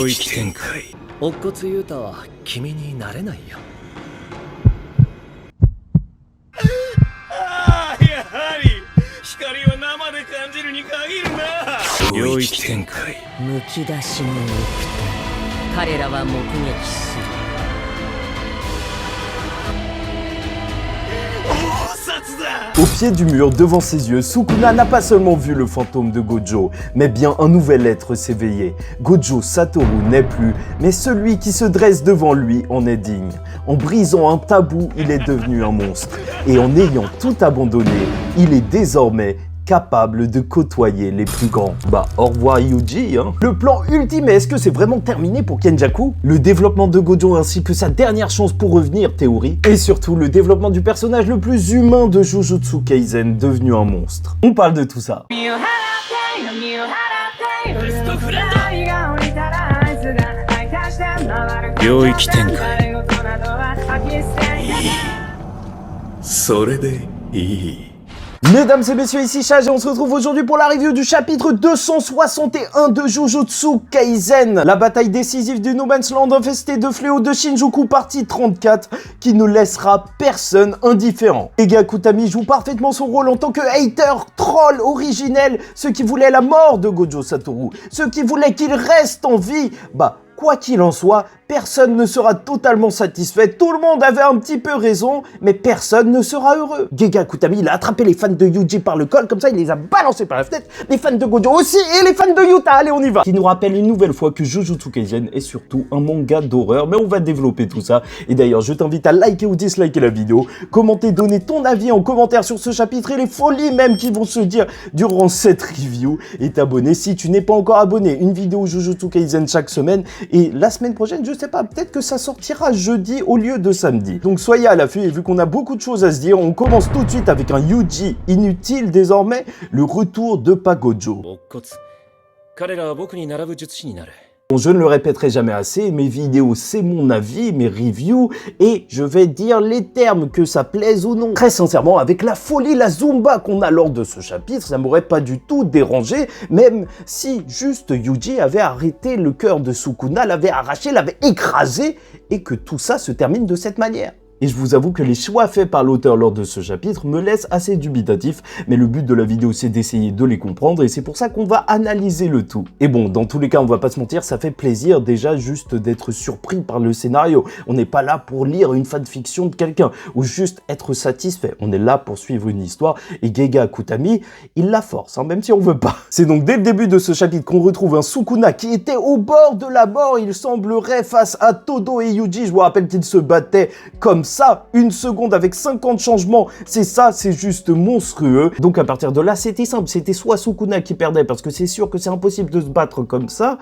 域展開。乙骨雄太は君になれないよ。ああ、やはり光は生で感じるに限るな。領域展開。むき出しの肉体、彼らは目撃する。Au pied du mur, devant ses yeux, Sukuna n'a pas seulement vu le fantôme de Gojo, mais bien un nouvel être s'éveiller. Gojo Satoru n'est plus, mais celui qui se dresse devant lui en est digne. En brisant un tabou, il est devenu un monstre. Et en ayant tout abandonné, il est désormais capable de côtoyer les plus grands. Bah, au revoir Yuji, hein. Le plan ultime, est-ce que c'est vraiment terminé pour Kenjaku? Le développement de Gojo ainsi que sa dernière chance pour revenir, théorie. Et surtout, le développement du personnage le plus humain de Jujutsu Kaisen, devenu un monstre. On parle de tout ça. 領域展開。それでいい。 Mesdames et messieurs, ici Chage et on se retrouve aujourd'hui pour la review du chapitre 261 de Jujutsu Kaisen. La bataille décisive du No Man's Land infesté de fléaux de Shinjuku partie 34 qui ne laissera personne indifférent. Eiga Kutami joue parfaitement son rôle en tant que hater, troll originel, ceux qui voulaient la mort de Gojo Satoru, ceux qui voulaient qu'il reste en vie. Bah, quoi qu'il en soit, personne ne sera totalement satisfait, tout le monde avait un petit peu raison, mais personne ne sera heureux. Eiga Kutami, il a attrapé les fans de Yuji par le col, comme ça il les a balancés par la fenêtre, les fans de Gojo aussi, et les fans de Yuta, allez on y va. Qui nous rappelle une nouvelle fois que Jujutsu Kaisen est surtout un manga d'horreur, mais on va développer tout ça. Et d'ailleurs, je t'invite à liker ou disliker la vidéo, commenter, donner ton avis en commentaire sur ce chapitre et les folies même qui vont se dire durant cette review, et t'abonner si tu n'es pas encore abonné. Une vidéo Jujutsu Kaisen chaque semaine, et la semaine prochaine, je sais pas, peut-être que ça sortira jeudi au lieu de samedi. Donc soyez à l'affût et vu qu'on a beaucoup de choses à se dire, on commence tout de suite avec un Yuji inutile désormais, le retour de Pagojo. 乙骨。彼らは僕に並ぶ術師になる。 Bon, je ne le répéterai jamais assez, mes vidéos c'est mon avis, mes reviews, et je vais dire les termes, que ça plaise ou non. Très sincèrement, avec la folie, la zumba qu'on a lors de ce chapitre, ça m'aurait pas du tout dérangé, même si juste Yuji avait arrêté le cœur de Sukuna, l'avait arraché, l'avait écrasé, et que tout ça se termine de cette manière. Et je vous avoue que les choix faits par l'auteur lors de ce chapitre me laissent assez dubitatif, mais le but de la vidéo c'est d'essayer de les comprendre et c'est pour ça qu'on va analyser le tout. Et bon, dans tous les cas, on va pas se mentir, ça fait plaisir déjà juste d'être surpris par le scénario. On n'est pas là pour lire une fanfiction de quelqu'un ou juste être satisfait. On est là pour suivre une histoire et Eiga Kutami, il la force, hein, même si on veut pas. C'est donc dès le début de ce chapitre qu'on retrouve un Sukuna qui était au bord de la mort, il semblerait, face à Todo et Yuji. Je vous rappelle qu'ils se battaient comme ça, une seconde avec 50 changements, c'est juste monstrueux. Donc à partir de là, c'était simple, c'était soit Sukuna qui perdait, parce que c'est sûr que c'est impossible de se battre comme ça,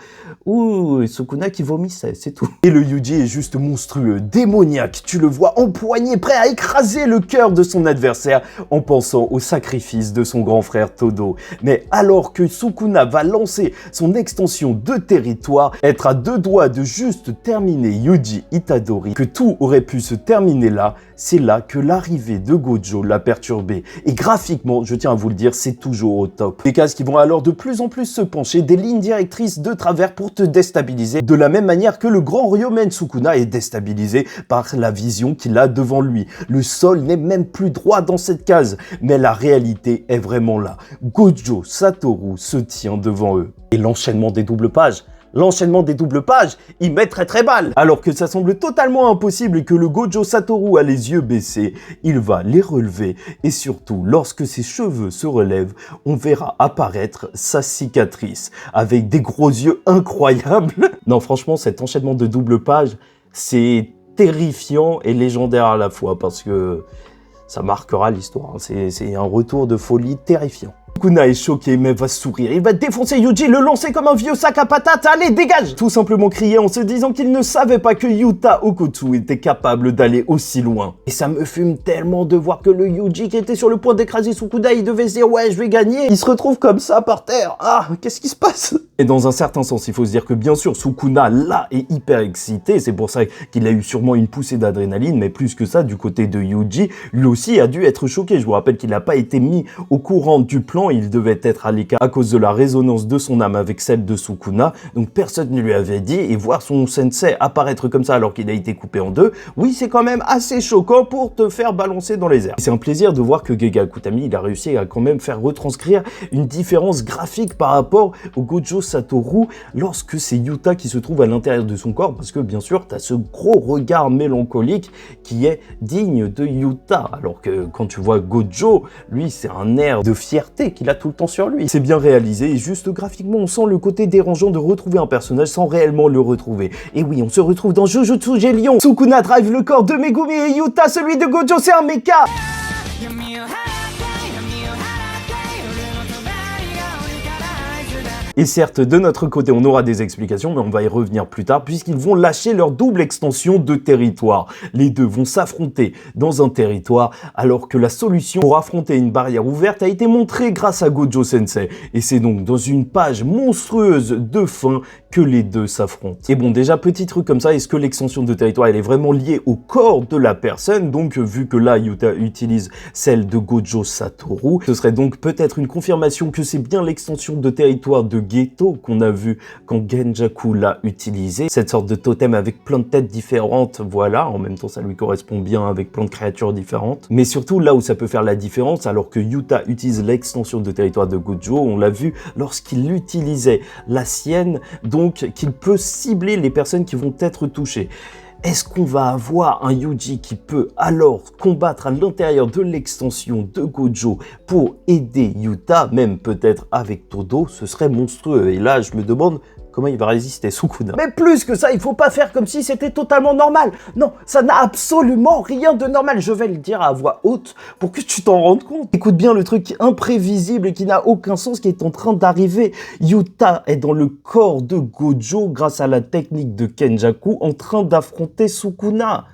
ou Sukuna qui vomissait, c'est tout. Et le Yuji est juste monstrueux, démoniaque, tu le vois empoigné, prêt à écraser le cœur de son adversaire, en pensant au sacrifice de son grand frère Todo. Mais alors que Sukuna va lancer son extension de territoire, être à deux doigts de juste terminer Yuji Itadori, que tout aurait pu se terminer là, c'est là que l'arrivée de Gojo l'a perturbé. Et graphiquement, je tiens à vous le dire, c'est toujours au top. Des cases qui vont alors de plus en plus se pencher, des lignes directrices de travers pour te déstabiliser, de la même manière que le grand Ryomen Sukuna est déstabilisé par la vision qu'il a devant lui. Le sol n'est même plus droit dans cette case, mais la réalité est vraiment là. Gojo Satoru se tient devant eux. Et l'enchaînement des doubles pages, il met très mal. Alors que ça semble totalement impossible et que le Gojo Satoru a les yeux baissés, il va les relever et surtout, lorsque ses cheveux se relèvent, on verra apparaître sa cicatrice avec des gros yeux incroyables. Non, franchement, cet enchaînement de double pages, c'est terrifiant et légendaire à la fois parce que ça marquera l'histoire. C'est un retour de folie terrifiant. Sukuna est choqué mais va sourire, il va défoncer Yuji, le lancer comme un vieux sac à patates, allez dégage! Tout simplement crier en se disant qu'il ne savait pas que Yuta Okkotsu était capable d'aller aussi loin. Et ça me fume tellement de voir que le Yuji qui était sur le point d'écraser Sukuna, il devait se dire ouais je vais gagner, il se retrouve comme ça par terre, ah qu'est-ce qui se passe? Et dans un certain sens il faut se dire que bien sûr Sukuna là est hyper excité, c'est pour ça qu'il a eu sûrement une poussée d'adrénaline, mais plus que ça du côté de Yuji, lui aussi a dû être choqué. Je vous rappelle qu'il n'a pas été mis au courant du plan évidemment, il devait être à l'écart à cause de la résonance de son âme avec celle de Sukuna, donc personne ne lui avait dit, et voir son sensei apparaître comme ça alors qu'il a été coupé en deux, oui, c'est quand même assez choquant pour te faire balancer dans les airs. C'est un plaisir de voir que Gege Akutami, il a réussi à quand même faire retranscrire une différence graphique par rapport au Gojo Satoru lorsque c'est Yuta qui se trouve à l'intérieur de son corps, parce que bien sûr, tu as ce gros regard mélancolique qui est digne de Yuta, alors que quand tu vois Gojo, lui, c'est un air de fierté qu'il a tout le temps sur lui. C'est bien réalisé et juste graphiquement, on sent le côté dérangeant de retrouver un personnage sans réellement le retrouver. Et oui, on se retrouve dans Jujutsu Gélion. Sukuna drive le corps de Megumi et Yuta, celui de Gojo, c'est un mecha. Et certes, de notre côté, on aura des explications, mais on va y revenir plus tard, puisqu'ils vont lâcher leur double extension de territoire. Les deux vont s'affronter dans un territoire, alors que la solution pour affronter une barrière ouverte a été montrée grâce à Gojo Sensei. Et c'est donc dans une page monstrueuse de fin que les deux s'affrontent. Et bon, déjà, petit truc comme ça, est-ce que l'extension de territoire, elle est vraiment liée au corps de la personne? Donc, vu que là, Yuta utilise celle de Gojo Satoru, ce serait donc peut-être une confirmation que c'est bien l'extension de territoire de Geto qu'on a vu quand Genjaku l'a utilisé. Cette sorte de totem avec plein de têtes différentes, voilà, en même temps, ça lui correspond bien avec plein de créatures différentes. Mais surtout, là où ça peut faire la différence, alors que Yuta utilise l'extension de territoire de Gojo, on l'a vu lorsqu'il utilisait la sienne, donc qu'il peut cibler les personnes qui vont être touchées. Est-ce qu'on va avoir un Yuji qui peut alors combattre à l'intérieur de l'extension de Gojo pour aider Yuta, même peut-être avec Todo? Ce serait monstrueux. Et là, je me demande comment il va résister Sukuna. Mais plus que ça, il faut pas faire comme si c'était totalement normal. Non, ça n'a absolument rien de normal. Je vais le dire à voix haute pour que tu t'en rendes compte. Écoute bien le truc imprévisible et qui n'a aucun sens qui est en train d'arriver. Yuta est dans le corps de Gojo grâce à la technique de Kenjaku en train d'affronter Sukuna.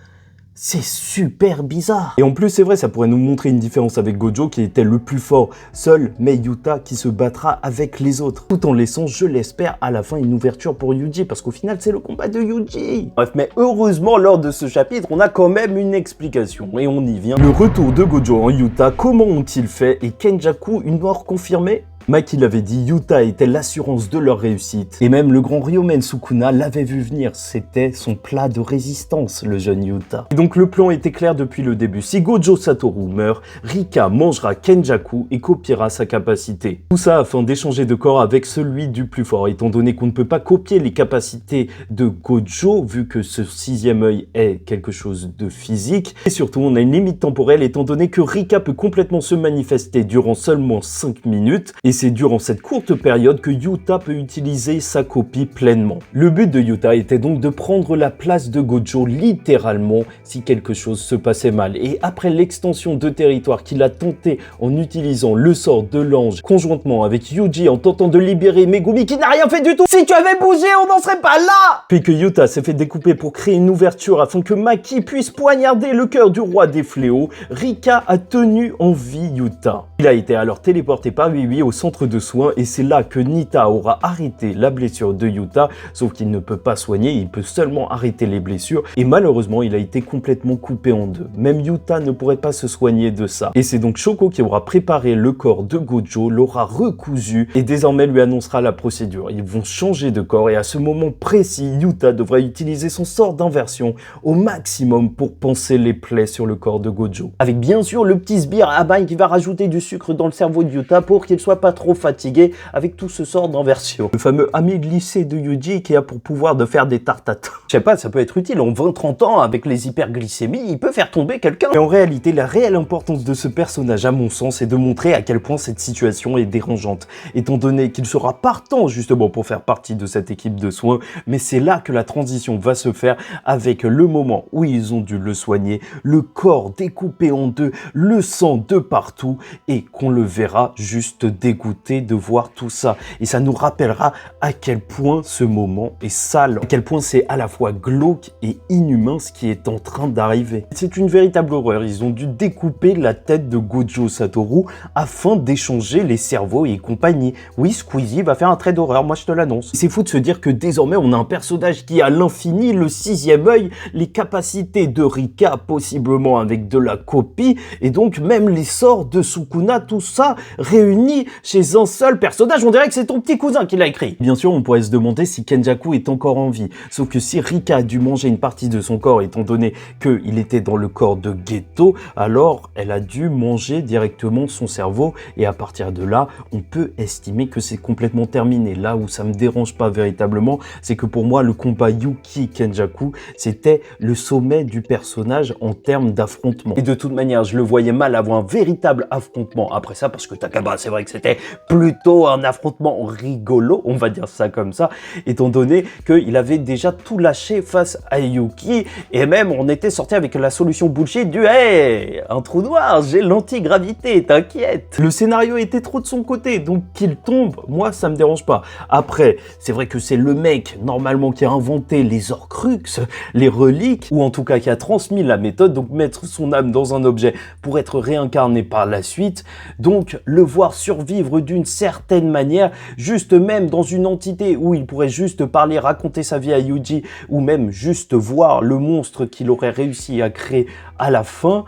C'est super bizarre. Et en plus, c'est vrai, ça pourrait nous montrer une différence avec Gojo qui était le plus fort seul, mais Yuta qui se battra avec les autres. Tout en laissant, je l'espère, à la fin une ouverture pour Yuji, parce qu'au final, c'est le combat de Yuji. Bref, mais heureusement, lors de ce chapitre, on a quand même une explication, et on y vient. Le retour de Gojo en Yuta, comment ont-ils fait? Et Kenjaku, une mort confirmée? Maki l'avait dit, Yuta était l'assurance de leur réussite. Et même le grand Ryomen Sukuna l'avait vu venir. C'était son plat de résistance, le jeune Yuta. Et donc le plan était clair depuis le début. Si Gojo Satoru meurt, Rika mangera Kenjaku et copiera sa capacité. Tout ça afin d'échanger de corps avec celui du plus fort, étant donné qu'on ne peut pas copier les capacités de Gojo, vu que ce sixième œil est quelque chose de physique. Et surtout, on a une limite temporelle, étant donné que Rika peut complètement se manifester durant seulement 5 minutes. Et c'est durant cette courte période que Yuta peut utiliser sa copie pleinement. Le but de Yuta était donc de prendre la place de Gojo littéralement si quelque chose se passait mal. Et après l'extension de territoire qu'il a tenté en utilisant le sort de l'ange conjointement avec Yuji en tentant de libérer Megumi qui n'a rien fait du tout. Si tu avais bougé, on n'en serait pas là. Puis que Yuta s'est fait découper pour créer une ouverture afin que Maki puisse poignarder le cœur du roi des fléaux, Rika a tenu en vie Yuta. Il a été alors téléporté par Wiwi au centre de soins et c'est là que Nita aura arrêté la blessure de Yuta, sauf qu'il ne peut pas soigner, il peut seulement arrêter les blessures et malheureusement il a été complètement coupé en deux. Même Yuta ne pourrait pas se soigner de ça. Et c'est donc Shoko qui aura préparé le corps de Gojo, l'aura recousu et désormais lui annoncera la procédure. Ils vont changer de corps et à ce moment précis, Yuta devra utiliser son sort d'inversion au maximum pour panser les plaies sur le corps de Gojo. Avec bien sûr le petit sbire Abai qui va rajouter du sucre dans le cerveau de Yuta pour qu'il soit pas trop fatigué avec tout ce sort d'inversion. Le fameux ami glissé de Yuji qui a pour pouvoir de faire des tartates. Je sais pas, ça peut être utile en 20-30 ans avec les hyperglycémies, il peut faire tomber quelqu'un. Mais en réalité, la réelle importance de ce personnage, à mon sens, est de montrer à quel point cette situation est dérangeante, étant donné qu'il sera partant justement pour faire partie de cette équipe de soins, mais c'est là que la transition va se faire avec le moment où ils ont dû le soigner, le corps découpé en deux, le sang de partout, et qu'on le verra juste dégoûté de voir tout ça. Et ça nous rappellera à quel point ce moment est sale, à quel point c'est à la fois glauque et inhumain ce qui est en train d'arriver. C'est une véritable horreur. Ils ont dû découper la tête de Gojo Satoru afin d'échanger les cerveaux et compagnie. Oui, Squeezie va faire un trait d'horreur, moi je te l'annonce. C'est fou de se dire que désormais on a un personnage qui a l'infini, le sixième œil, les capacités de Rika, possiblement avec de la copie, et donc même les sorts de Sukuna, tout ça réuni chez un seul personnage, on dirait que c'est ton petit cousin qui l'a écrit. Bien sûr, on pourrait se demander si Kenjaku est encore en vie, sauf que si Rika a dû manger une partie de son corps, étant donné qu'il était dans le corps de Geto, alors elle a dû manger directement son cerveau, et à partir de là, on peut estimer que c'est complètement terminé. Là où ça me dérange pas véritablement, c'est que pour moi, le combat Yuki-Kenjaku, c'était le sommet du personnage en termes d'affrontement. Et de toute manière, je le voyais mal avoir un véritable affrontement après ça, parce que Takaba, c'est vrai que c'était plutôt un affrontement rigolo, on va dire ça comme ça, étant donné qu'il avait déjà tout lâché face à Yuki, et même on était sorti avec la solution bullshit du « Hey, un trou noir, j'ai l'antigravité, t'inquiète !» Le scénario était trop de son côté, donc qu'il tombe, moi ça me dérange pas. Après, c'est vrai que c'est le mec, normalement, qui a inventé les Horcruxes, les reliques, ou en tout cas qui a transmis la méthode, donc mettre son âme dans un objet pour être réincarné par la suite, donc le voir survivre d'une certaine manière, juste même dans une entité où il pourrait juste parler, raconter sa vie à Yuji, ou même juste voir le monstre qu'il aurait réussi à créer à la fin,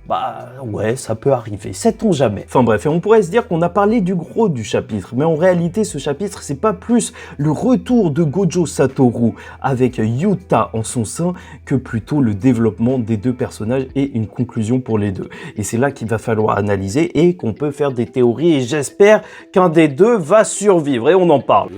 bah ouais, ça peut arriver, sait-on jamais. Enfin bref, et on pourrait se dire qu'on a parlé du gros du chapitre, mais en réalité ce chapitre c'est pas plus le retour de Gojo Satoru avec Yuta en son sein que plutôt le développement des deux personnages et une conclusion pour les deux. Et c'est là qu'il va falloir analyser et qu'on peut faire des théories, et j'espère qu'un des deux va survivre, et on en parle.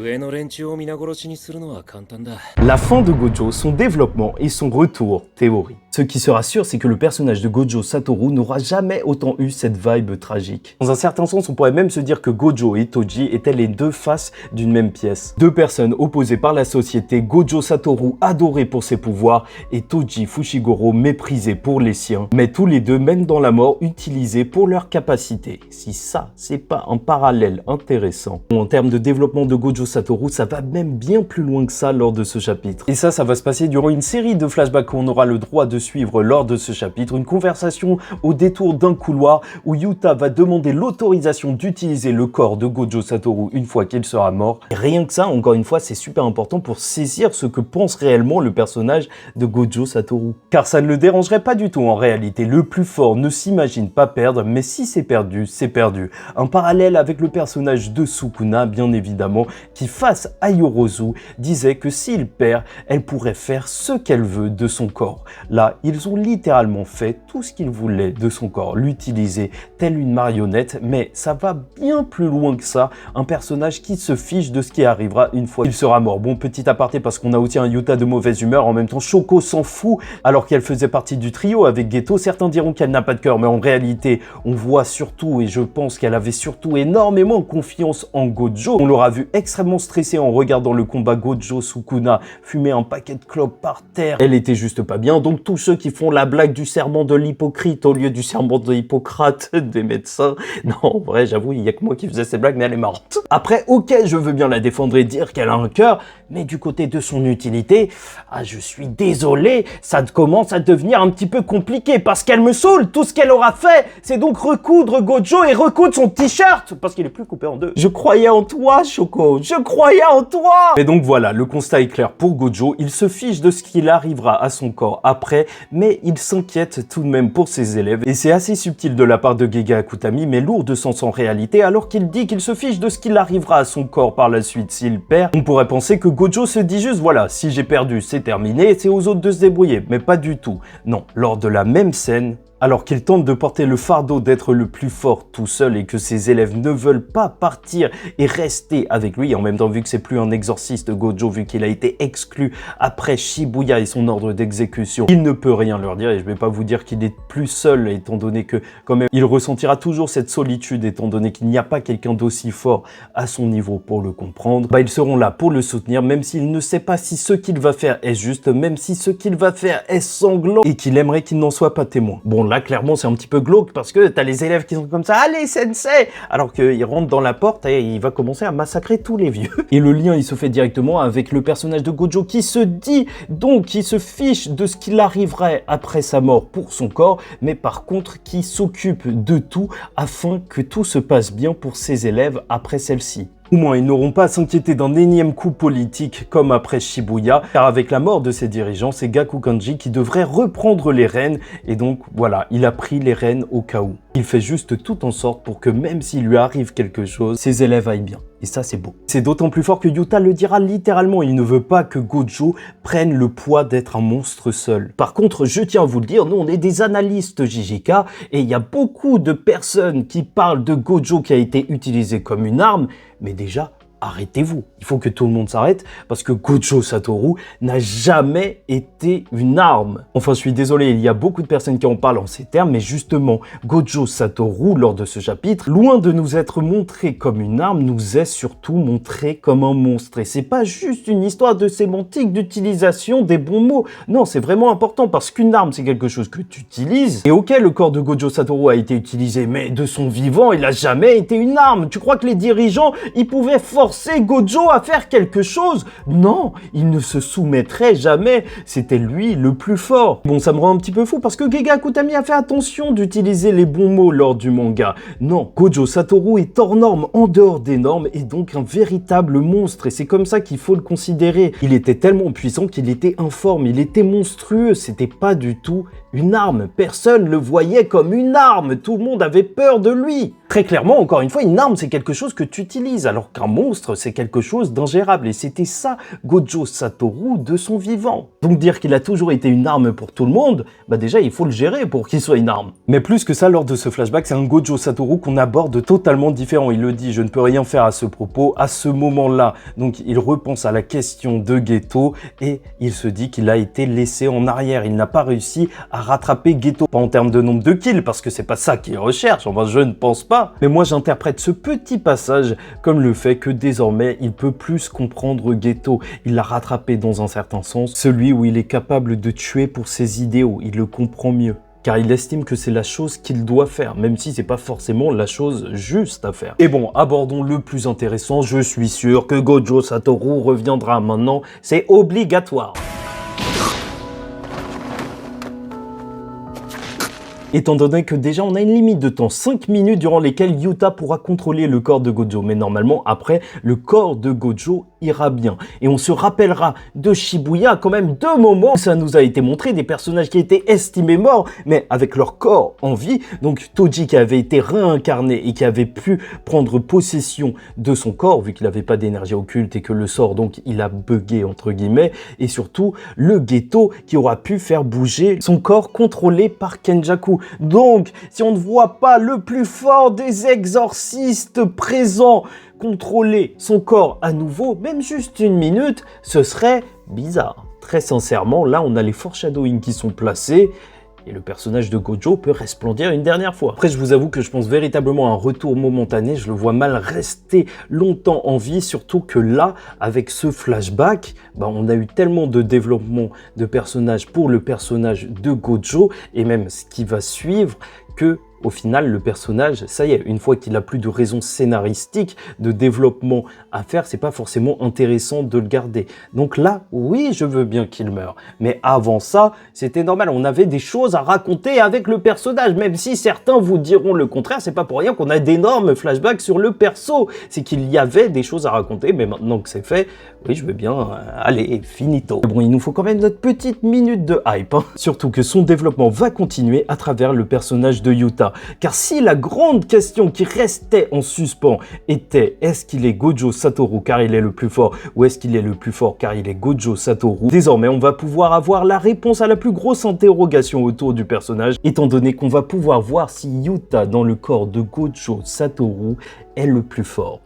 La fin de Gojo, son développement et son retour, théorie. Ce qui sera sûr, c'est que le personnage de Gojo Satoru n'aura jamais autant eu cette vibe tragique. Dans un certain sens, on pourrait même se dire que Gojo et Toji étaient les deux faces d'une même pièce. Deux personnes opposées par la société, Gojo Satoru adoré pour ses pouvoirs et Toji Fushiguro méprisé pour les siens, mais tous les deux, même dans la mort, utilisés pour leurs capacités. Si ça, c'est pas un parallèle intéressant. En termes de développement de Gojo Satoru, ça va même bien plus loin que ça lors de ce chapitre. Et ça va se passer durant une série de flashbacks qu'on aura le droit de suivre lors de ce chapitre, une conversation au détour d'un couloir où Yuta va demander l'autorisation d'utiliser le corps de Gojo Satoru une fois qu'il sera mort. Et rien que ça, encore une fois, c'est super important pour saisir ce que pense réellement le personnage de Gojo Satoru. Car ça ne le dérangerait pas du tout en réalité, le plus fort ne s'imagine pas perdre, mais si c'est perdu, c'est perdu. Un parallèle avec le personnage de Sukuna, bien évidemment, qui face à Yorozu disait que s'il perd, elle pourrait faire ce qu'elle veut de son corps. Là, ils ont littéralement fait tout ce qu'ils voulaient de son corps, l'utiliser telle une marionnette, mais ça va bien plus loin que ça, un personnage qui se fiche de ce qui arrivera une fois qu'il sera mort. Bon, petit aparté parce qu'on a aussi un Yuta de mauvaise humeur, en même temps Shoko s'en fout, alors qu'elle faisait partie du trio avec Geto. Certains diront qu'elle n'a pas de cœur, mais en réalité, on voit surtout, et je pense qu'elle avait surtout énormément confiance en Gojo. On l'aura vu extrêmement stressée en regardant le combat Gojo-Sukuna fumer un paquet de clopes par terre. Elle était juste pas bien, donc tous ceux qui font la blague du serment de l'hypocrite au lieu du serment de Hippocrate des médecins. Non, en vrai, j'avoue, il y a que moi qui faisais ces blagues, mais elle est marrante. Après, ok, je veux bien la défendre et dire qu'elle a un cœur, mais du côté de son utilité, je suis désolé, ça commence à devenir un petit peu compliqué parce qu'elle me saoule. Tout ce qu'elle aura fait, c'est donc recoudre Gojo et recoudre son t-shirt parce qu'il est plus coupé en deux. Je croyais en toi, Shoko, je croyais en toi. Et donc voilà, le constat est clair pour Gojo, il se fiche de ce qu'il arrivera à son corps après, mais il s'inquiète tout de même pour ses élèves, et c'est assez subtil de la part de Gege Akutami, mais lourd de sens en réalité, alors qu'il dit qu'il se fiche de ce qu'il arrivera à son corps par la suite s'il perd. On pourrait penser que Gojo se dit juste, voilà, si j'ai perdu, c'est terminé, c'est aux autres de se débrouiller, mais pas du tout. Non, lors de la même scène, alors qu'il tente de porter le fardeau d'être le plus fort tout seul et que ses élèves ne veulent pas partir et rester avec lui, en même temps vu que c'est plus un exorciste Gojo, vu qu'il a été exclu après Shibuya et son ordre d'exécution, il ne peut rien leur dire, et je vais pas vous dire qu'il est plus seul étant donné que quand même il ressentira toujours cette solitude étant donné qu'il n'y a pas quelqu'un d'aussi fort à son niveau pour le comprendre. Ils seront là pour le soutenir même s'il ne sait pas si ce qu'il va faire est juste, même si ce qu'il va faire est sanglant et qu'il aimerait qu'il n'en soit pas témoin. Bon, là clairement c'est un petit peu glauque parce que t'as les élèves qui sont comme ça, allez sensei, alors qu'il rentre dans la porte et il va commencer à massacrer tous les vieux. Et le lien il se fait directement avec le personnage de Gojo qui se dit donc qui se fiche de ce qu'il arriverait après sa mort pour son corps, mais par contre qui s'occupe de tout afin que tout se passe bien pour ses élèves après celle-ci. Au moins, ils n'auront pas à s'inquiéter d'un énième coup politique comme après Shibuya, car avec la mort de ses dirigeants, c'est Gakukanji qui devrait reprendre les rênes, et donc voilà, il a pris les rênes au cas où. Il fait juste tout en sorte pour que même s'il lui arrive quelque chose, ses élèves aillent bien. Et ça, c'est beau. C'est d'autant plus fort que Yuta le dira littéralement. Il ne veut pas que Gojo prenne le poids d'être un monstre seul. Par contre, je tiens à vous le dire, nous, on est des analystes JJK et il y a beaucoup de personnes qui parlent de Gojo qui a été utilisé comme une arme, mais déjà, arrêtez-vous. Il faut que tout le monde s'arrête parce que Gojo Satoru n'a jamais été une arme. Enfin, je suis désolé, il y a beaucoup de personnes qui en parlent en ces termes, mais justement, Gojo Satoru, lors de ce chapitre, loin de nous être montré comme une arme, nous est surtout montré comme un monstre. Et c'est pas juste une histoire de sémantique, d'utilisation des bons mots. Non, c'est vraiment important parce qu'une arme, c'est quelque chose que tu utilises. Et ok, le corps de Gojo Satoru a été utilisé, mais de son vivant, il a jamais été une arme. Tu crois que les dirigeants, ils pouvaient forcer Gojo à faire quelque chose? Non, il ne se soumettrait jamais. C'était lui le plus fort. Bon, ça me rend un petit peu fou parce que Gege Akutami a fait attention d'utiliser les bons mots lors du manga. Non, Gojo Satoru est hors norme, en dehors des normes, et donc un véritable monstre. Et c'est comme ça qu'il faut le considérer. Il était tellement puissant qu'il était informe, il était monstrueux. C'était pas du tout une arme. Personne le voyait comme une arme. Tout le monde avait peur de lui. Très clairement, encore une fois, une arme, c'est quelque chose que tu utilises, alors qu'un monstre, c'est quelque chose d'ingérable. Et c'était ça, Gojo Satoru, de son vivant. Donc dire qu'il a toujours été une arme pour tout le monde, bah déjà, il faut le gérer pour qu'il soit une arme. Mais plus que ça, lors de ce flashback, c'est un Gojo Satoru qu'on aborde totalement différent. Il le dit, je ne peux rien faire à ce propos, à ce moment-là. Donc il repense à la question de Geto et il se dit qu'il a été laissé en arrière. Il n'a pas réussi à rattraper Geto. Pas en termes de nombre de kills, parce que c'est pas ça qu'il recherche, enfin je ne pense pas. Mais moi j'interprète ce petit passage comme le fait que désormais il peut plus comprendre Geto. Il l'a rattrapé dans un certain sens, celui où il est capable de tuer pour ses idéaux, il le comprend mieux. Car il estime que c'est la chose qu'il doit faire, même si c'est pas forcément la chose juste à faire. Et bon, abordons le plus intéressant, je suis sûr que Gojo Satoru reviendra maintenant, c'est obligatoire. Étant donné que déjà on a une limite de temps, 5 minutes durant lesquelles Yuta pourra contrôler le corps de Gojo. Mais normalement, après, le corps de Gojo ira bien. Et on se rappellera de Shibuya quand même 2 moments où ça nous a été montré, des personnages qui étaient estimés morts, mais avec leur corps en vie. Donc Toji qui avait été réincarné et qui avait pu prendre possession de son corps, vu qu'il n'avait pas d'énergie occulte et que le sort, donc, il a bugué entre guillemets. Et surtout, le Geto qui aura pu faire bouger son corps contrôlé par Kenjaku. Donc, si on ne voit pas le plus fort des exorcistes présents contrôler son corps à nouveau, même juste 1 minute, ce serait bizarre. Très sincèrement, là, on a les foreshadowing qui sont placés, et le personnage de Gojo peut resplendir une dernière fois. Après, je vous avoue que je pense véritablement à un retour momentané, je le vois mal rester longtemps en vie, surtout que là, avec ce flashback, on a eu tellement de développement de personnages pour le personnage de Gojo, et même ce qui va suivre, que au final, le personnage, ça y est, une fois qu'il a plus de raisons scénaristiques, de développement à faire, c'est pas forcément intéressant de le garder. Donc là, oui, je veux bien qu'il meure. Mais avant ça, c'était normal. On avait des choses à raconter avec le personnage. Même si certains vous diront le contraire, c'est pas pour rien qu'on a d'énormes flashbacks sur le perso. C'est qu'il y avait des choses à raconter, mais maintenant que c'est fait, oui, je veux bien, allez, finito. Bon, il nous faut quand même notre petite minute de hype, hein. Surtout que son développement va continuer à travers le personnage de Yuta. Car si la grande question qui restait en suspens était est-ce qu'il est Gojo Satoru car il est le plus fort ou est-ce qu'il est le plus fort car il est Gojo Satoru, désormais on va pouvoir avoir la réponse à la plus grosse interrogation autour du personnage, étant donné qu'on va pouvoir voir si Yuta dans le corps de Gojo Satoru est le plus fort.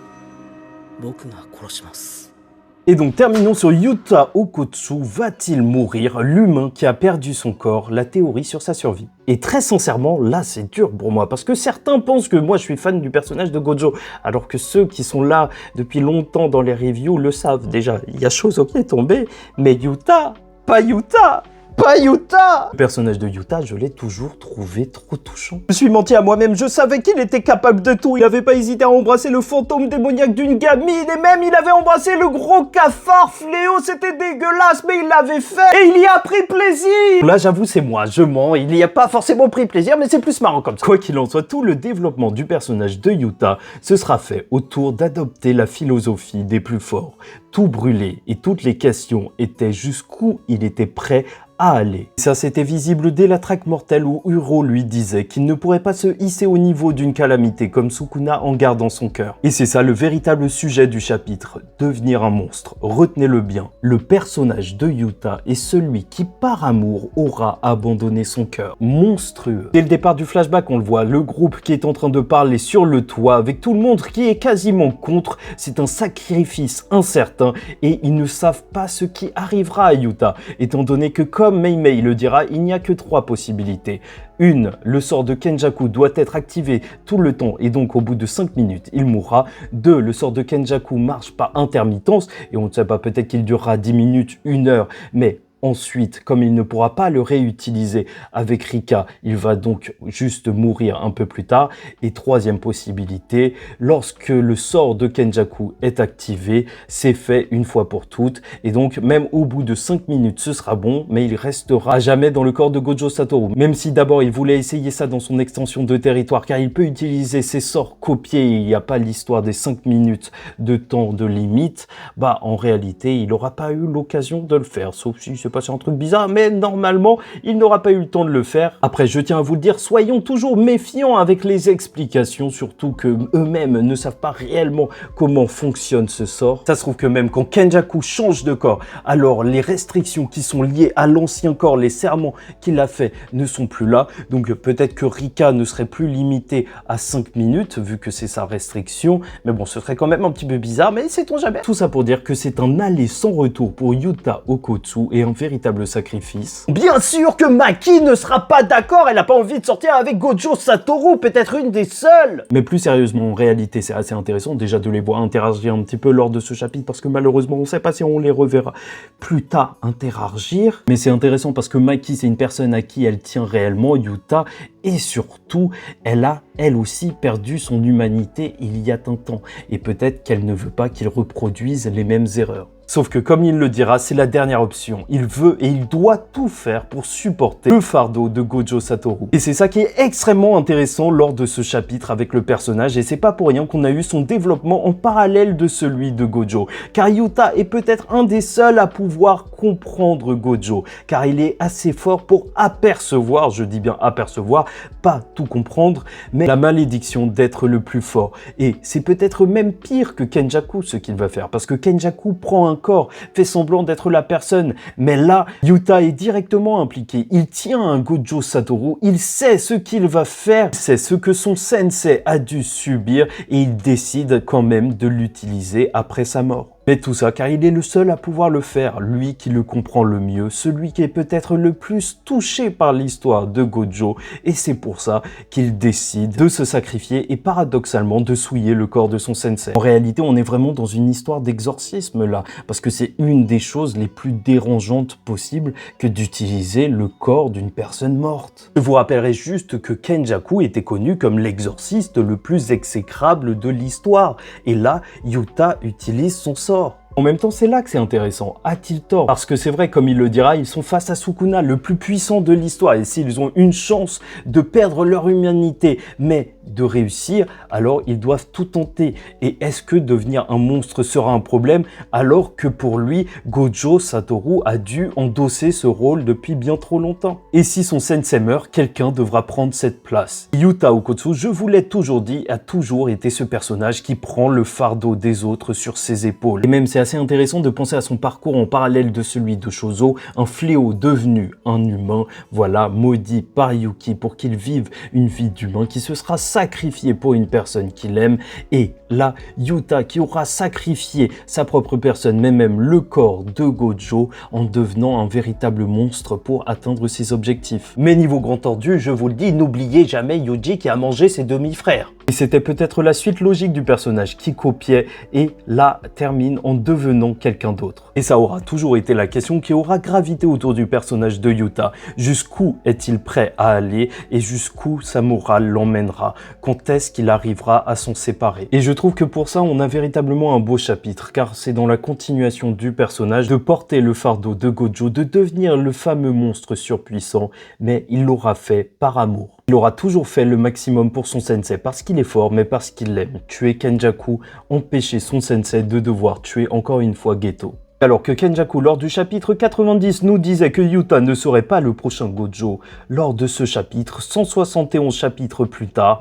Et donc terminons sur Yuta Okkotsu, va-t-il mourir, l'humain qui a perdu son corps, la théorie sur sa survie. Et très sincèrement, là c'est dur pour moi, parce que certains pensent que moi je suis fan du personnage de Gojo, alors que ceux qui sont là depuis longtemps dans les reviews le savent déjà. Il y a Shozo qui est tombé, mais Yuta, pas Yuta! Pas Yuta! Le personnage de Yuta, je l'ai toujours trouvé trop touchant. Je me suis menti à moi-même, je savais qu'il était capable de tout. Il n'avait pas hésité à embrasser le fantôme démoniaque d'une gamine, et même il avait embrassé le gros cafard fléau, c'était dégueulasse, mais il l'avait fait, et il y a pris plaisir! Là, j'avoue, c'est moi, je mens, il n'y a pas forcément pris plaisir, mais c'est plus marrant comme ça. Quoi qu'il en soit, tout le développement du personnage de Yuta se sera fait autour d'adopter la philosophie des plus forts. Tout brûler, et toutes les questions étaient jusqu'où il était prêt à aller. Ça, c'était visible dès la traque mortelle où Uro lui disait qu'il ne pourrait pas se hisser au niveau d'une calamité comme Sukuna en gardant son cœur. Et c'est ça le véritable sujet du chapitre, devenir un monstre. Retenez-le bien, le personnage de Yuta est celui qui par amour aura abandonné son cœur. Monstrueux. Dès le départ du flashback, on le voit, le groupe qui est en train de parler sur le toit avec tout le monde qui est quasiment contre, c'est un sacrifice incertain et ils ne savent pas ce qui arrivera à Yuta, étant donné que comme Mei Mei le dira, il n'y a que 3 possibilités. 1. Le sort de Kenjaku doit être activé tout le temps et donc au bout de 5 minutes, il mourra. 2. Le sort de Kenjaku marche par intermittence et on ne sait pas, peut-être qu'il durera 10 minutes, 1 heure, mais ensuite, comme il ne pourra pas le réutiliser avec Rika, il va donc juste mourir un peu plus tard. Et 3e possibilité, lorsque le sort de Kenjaku est activé, c'est fait une fois pour toutes. Et donc, même au bout de 5 minutes, ce sera bon, mais il restera à jamais dans le corps de Gojo Satoru. Même si d'abord, il voulait essayer ça dans son extension de territoire, car il peut utiliser ses sorts copiés, il n'y a pas l'histoire des 5 minutes de temps de limite, bah en réalité, il n'aura pas eu l'occasion de le faire, sauf si c'est passé un truc bizarre, mais normalement, il n'aura pas eu le temps de le faire. Après, je tiens à vous le dire, soyons toujours méfiants avec les explications, surtout que eux-mêmes ne savent pas réellement comment fonctionne ce sort. Ça se trouve que même quand Kenjaku change de corps, alors les restrictions qui sont liées à l'ancien corps, les serments qu'il a fait ne sont plus là. Donc peut-être que Rika ne serait plus limité à 5 minutes, vu que c'est sa restriction. Mais bon, ce serait quand même un petit peu bizarre, mais sait-on jamais. Tout ça pour dire que c'est un aller sans retour pour Yuta Okkotsu et un véritable sacrifice. Bien sûr que Maki ne sera pas d'accord, elle n'a pas envie de sortir avec Gojo Satoru, peut-être une des seules. Mais plus sérieusement, en réalité, c'est assez intéressant déjà de les voir interagir un petit peu lors de ce chapitre, parce que malheureusement, on ne sait pas si on les reverra plus tard interagir. Mais c'est intéressant parce que Maki, c'est une personne à qui elle tient réellement, Yuta, et surtout, elle a, elle aussi, perdu son humanité il y a un temps. Et peut-être qu'elle ne veut pas qu'il reproduise les mêmes erreurs. Sauf que, comme il le dira, c'est la dernière option. Il veut et il doit tout faire pour supporter le fardeau de Gojo Satoru. Et c'est ça qui est extrêmement intéressant lors de ce chapitre avec le personnage, et c'est pas pour rien qu'on a eu son développement en parallèle de celui de Gojo. Car Yuta est peut-être un des seuls à pouvoir comprendre Gojo, car il est assez fort pour apercevoir, je dis bien apercevoir, pas tout comprendre, mais la malédiction d'être le plus fort. Et c'est peut-être même pire que Kenjaku ce qu'il va faire, parce que Kenjaku prend un corps, fait semblant d'être la personne, mais là, Yuta est directement impliqué. Il tient un Gojo Satoru, il sait ce qu'il va faire, il sait ce que son sensei a dû subir, et il décide quand même de l'utiliser après sa mort. Mais tout ça car il est le seul à pouvoir le faire, lui qui le comprend le mieux, celui qui est peut-être le plus touché par l'histoire de Gojo, et c'est pour ça qu'il décide de se sacrifier et paradoxalement de souiller le corps de son sensei. En réalité, on est vraiment dans une histoire d'exorcisme là, parce que c'est une des choses les plus dérangeantes possibles que d'utiliser le corps d'une personne morte. Je vous rappellerai juste que Kenjaku était connu comme l'exorciste le plus exécrable de l'histoire, et là, Yuta utilise son sort. En même temps, c'est là que c'est intéressant. A-t-il tort? Parce que c'est vrai, comme il le dira, ils sont face à Sukuna, le plus puissant de l'histoire. Et s'ils ont une chance de perdre leur humanité, mais de réussir, alors ils doivent tout tenter. Et est-ce que devenir un monstre sera un problème, alors que pour lui, Gojo Satoru a dû endosser ce rôle depuis bien trop longtemps? Et si son sensei meurt, quelqu'un devra prendre cette place. Yuta Okkotsu, je vous l'ai toujours dit, a toujours été ce personnage qui prend le fardeau des autres sur ses épaules. Et même c'est assez intéressant de penser à son parcours en parallèle de celui de Shozo, un fléau devenu un humain, voilà, maudit par Yuki pour qu'il vive une vie d'humain, qui se sera sacrifié pour une personne qu'il aime, et là, Yuta qui aura sacrifié sa propre personne, mais même le corps de Gojo, en devenant un véritable monstre pour atteindre ses objectifs. Mais niveau grand tordu, je vous le dis, n'oubliez jamais Yuji qui a mangé ses demi-frères. Et c'était peut-être la suite logique du personnage qui copiait et là termine en devenant quelqu'un d'autre. Et ça aura toujours été la question qui aura gravité autour du personnage de Yuta. Jusqu'où est-il prêt à aller et jusqu'où sa morale l'emmènera? Quand est-ce qu'il arrivera à s'en séparer? Et je trouve que pour ça, on a véritablement un beau chapitre, car c'est dans la continuation du personnage de porter le fardeau de Gojo, de devenir le fameux monstre surpuissant, mais il l'aura fait par amour. Il aura toujours fait le maximum pour son sensei parce qu'il est fort, mais parce qu'il l'aime. Tuer Kenjaku, empêcher son sensei de devoir tuer encore une fois Geto. Alors que Kenjaku, lors du chapitre 90, nous disait que Yuta ne serait pas le prochain Gojo, lors de ce chapitre, 171 chapitres plus tard,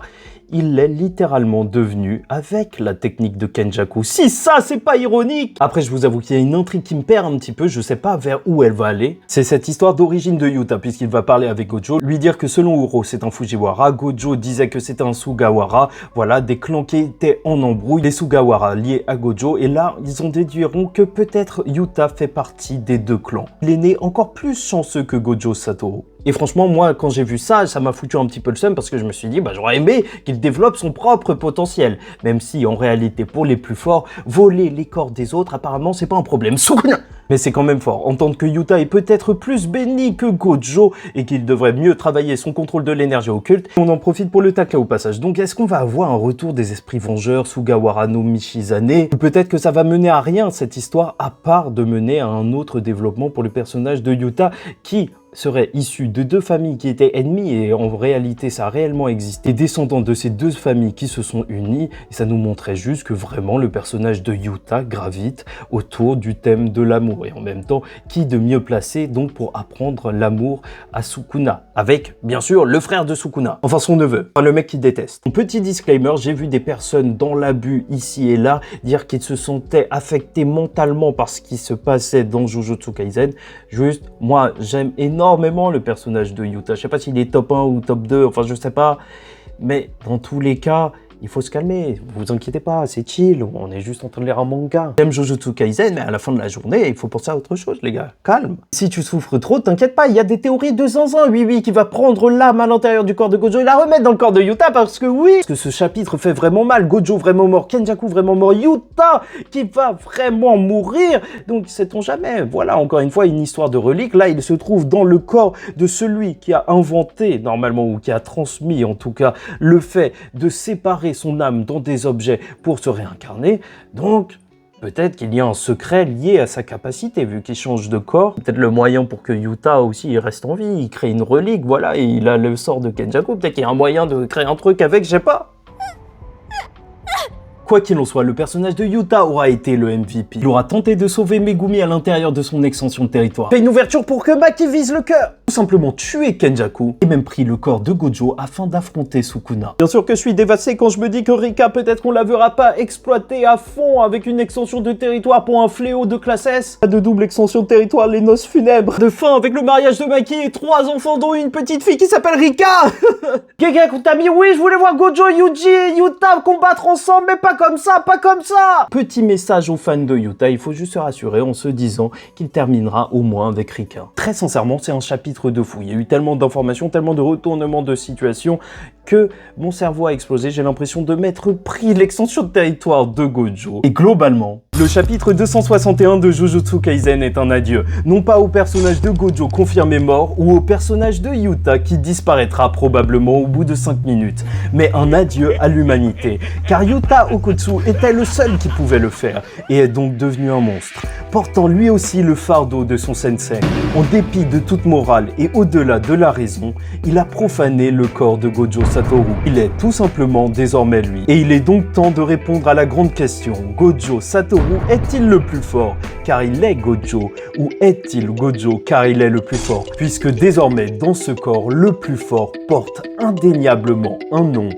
il l'est littéralement devenu avec la technique de Kenjaku. Si ça, c'est pas ironique! Après, je vous avoue qu'il y a une intrigue qui me perd un petit peu, je sais pas vers où elle va aller. C'est cette histoire d'origine de Yuta, puisqu'il va parler avec Gojo, lui dire que selon Uro, c'est un Fujiwara, Gojo disait que c'était un Sugawara, voilà, des clans qui étaient en embrouille, les Sugawara liés à Gojo, et là, ils en déduiront que peut-être Yuta fait partie des deux clans. Il est né encore plus chanceux que Gojo Satoru. Et franchement, moi, quand j'ai vu ça, ça m'a foutu un petit peu le seum parce que je me suis dit, bah, j'aurais aimé qu'il développe son propre potentiel. Même si, en réalité, pour les plus forts, voler les corps des autres, apparemment, c'est pas un problème. Sukuna! Mais c'est quand même fort. Entendre que Yuta est peut-être plus béni que Gojo et qu'il devrait mieux travailler son contrôle de l'énergie occulte, on en profite pour le tacler au passage. Donc, est-ce qu'on va avoir un retour des esprits vengeurs Sugawara no Michizane? Ou peut-être que ça va mener à rien, cette histoire, à part de mener à un autre développement pour le personnage de Yuta qui serait issu de deux familles qui étaient ennemies et en réalité ça a réellement existé, descendants de ces deux familles qui se sont unies et ça nous montrait juste que vraiment le personnage de Yuta gravite autour du thème de l'amour et en même temps qui de mieux placé donc pour apprendre l'amour à Sukuna avec bien sûr le frère de Sukuna, enfin son neveu, enfin le mec qui déteste. Un petit disclaimer, j'ai vu des personnes dans l'abus ici et là dire qu'ils se sentaient affectés mentalement par ce qui se passait dans Jujutsu Kaisen. Juste, moi j'aime énormément le personnage de Yuta. Je sais pas s'il est top 1 ou top 2, enfin je sais pas. Mais dans tous les cas, il faut se calmer. Vous inquiétez pas, c'est chill. On est juste en train de lire un manga. J'aime Jujutsu Kaisen, mais à la fin de la journée, il faut penser à autre chose, les gars. Calme. Si tu souffres trop, t'inquiète pas, il y a des théories de zinzin. Oui, qui va prendre l'âme à l'intérieur du corps de Gojo et la remettre dans le corps de Yuta parce que oui. Parce que ce chapitre fait vraiment mal. Gojo vraiment mort, Kenjaku vraiment mort, Yuta qui va vraiment mourir. Donc, sait-on jamais. Voilà, encore une fois, une histoire de relique. Là, il se trouve dans le corps de celui qui a inventé, normalement, ou qui a transmis, en tout cas, le fait de séparer son âme dans des objets pour se réincarner, donc peut-être qu'il y a un secret lié à sa capacité vu qu'il change de corps. Peut-être le moyen pour que Yuta aussi il reste en vie, il crée une relique, voilà, et il a le sort de Kenjaku, peut-être qu'il y a un moyen de créer un truc avec, je sais pas. Quoi qu'il en soit, le personnage de Yuta aura été le MVP. Il aura tenté de sauver Megumi à l'intérieur de son extension de territoire. Fait une ouverture pour que Maki vise le cœur. Tout simplement tuer Kenjaku et même pris le corps de Gojo afin d'affronter Sukuna. Bien sûr que je suis dévasté quand je me dis que Rika peut-être qu'on la verra pas exploiter à fond avec une extension de territoire pour un fléau de classe S. Pas de double extension de territoire, les noces funèbres. De fin avec le mariage de Maki et 3 enfants dont une petite fille qui s'appelle Rika. Gegakutami, oui, je voulais voir Gojo, Yuji et Yuta combattre ensemble, mais pas comme ça, pas comme ça. Petit message aux fans de Yuta, il faut juste se rassurer en se disant qu'il terminera au moins avec Rika. Très sincèrement, c'est un chapitre de fou. Il y a eu tellement d'informations, tellement de retournements de situation que mon cerveau a explosé. J'ai l'impression de m'être pris l'extension de territoire de Gojo. Et globalement, le chapitre 261 de Jujutsu Kaisen est un adieu. Non pas au personnage de Gojo confirmé mort ou au personnage de Yuta qui disparaîtra probablement au bout de 5 minutes, mais un adieu à l'humanité. Car Yuta Okkotsu était le seul qui pouvait le faire et est donc devenu un monstre, portant lui aussi le fardeau de son sensei. En dépit de toute morale et au-delà de la raison, il a profané le corps de Gojo Satoru. Il est tout simplement désormais lui. Et il est donc temps de répondre à la grande question. Gojo Satoru est-il le plus fort car il est Gojo ou est-il Gojo car il est le plus fort? Puisque désormais dans ce corps, le plus fort porte indéniablement un nom.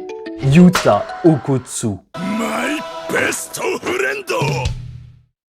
Yuta Okkotsu. My best friend!